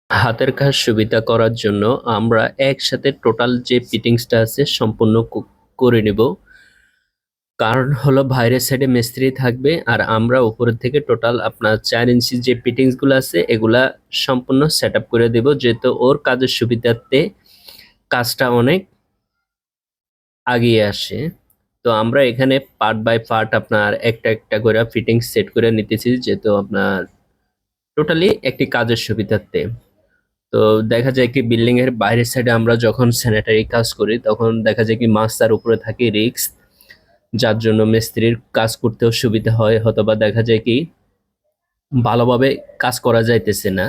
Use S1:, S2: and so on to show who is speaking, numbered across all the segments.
S1: হাতের কাজ সুবিধা করার জন্য আমরা একসাথে টোটাল যে ফিটিংসটা আছে সম্পূর্ণ করে নেব। কারণ হলো বাইরের সাইডে মিস্ত্রি থাকবে আর আমরা উপরের থেকে টোটাল আপনার 4 ইঞ্চি যে ফিটিংস গুলো আছে এগুলা সম্পূর্ণ সেট আপ করে দেব, যেহেতু ওর কাজের সুবিধার্থে কাজটা অনেক আগিয়ে আসে। তো আমরা এখানে পার্ট বাই পার্ট আপনার একটা একটা করে ফিটিংস সেট করে নিতেছি, যেহেতু আপনার টোটালি একটি কাজের সুবিধার্থে। তো দেখা যায় কি বিল্ডিং এর বাইরের সাইডে আমরা যখন স্যানিটারি কাজ করি তখন দেখা যায় কি মাছ তার উপরে থাকে রিক্স, যার জন্য মিস্ত্রির কাজ করতেও সুবিধা হয়, অথবা দেখা যায় কি ভালোভাবে কাজ করা যাইতেছে না,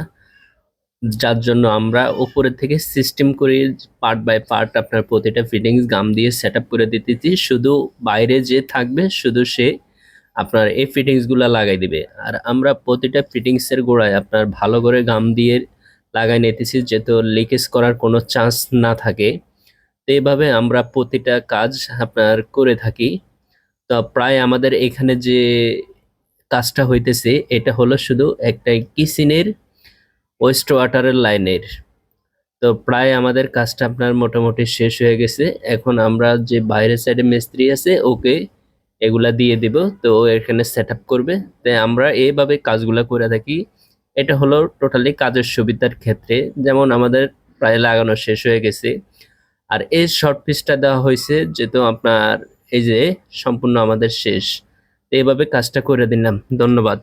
S1: যার জন্য আমরা উপরের থেকে সিস্টেম করে পার্ট বাই পার্ট আপনার প্রতিটা ফিটিংস গাম দিয়ে সেট আপ করে দিতেছি। শুধু বাইরে যে থাকবে শুধু সে আপনার এই ফিটিংস গুলা লাগাই দিবে, আর আমরা প্রতিটা ফিটিংস এর গোড়ায় আপনার ভালো করে গাম দিয়ে লাগাই নিতেছি, যাতে লিকেজ করার কোনো চান্স না থাকে। তো এইভাবে আমরা প্রতিটা কাজ আপনার করে থাকি। তো প্রায় আমাদের এখানে যে কাজটা হইতেছে এটা হলো শুধু একটা কিচেনের ওয়েস্ট ওয়াটারের লাইনের। তো প্রায় আমাদের কাজটা আপনার মোটামুটি শেষ হয়ে গেছে। এখন আমরা যে বাইরের সাইডে মিস্ত্রি আছে ওকে এগুলা দিয়ে দিব, তো ও এখানে সেট আপ করবে। তাই আমরা এইভাবে কাজগুলা করে থাকি। এটা হলো টোটালি কাজের সুবিধার ক্ষেত্রে, যেমন আমাদের প্রায় লাগানো শেষ হয়ে গেছে। আর এই শর্ট পিসটা দেওয়া হয়েছে যেহেতু আপনার এই যে সম্পূর্ণ আমাদের শেষ। তো এইভাবে কাজটা করে দিলাম। ধন্যবাদ।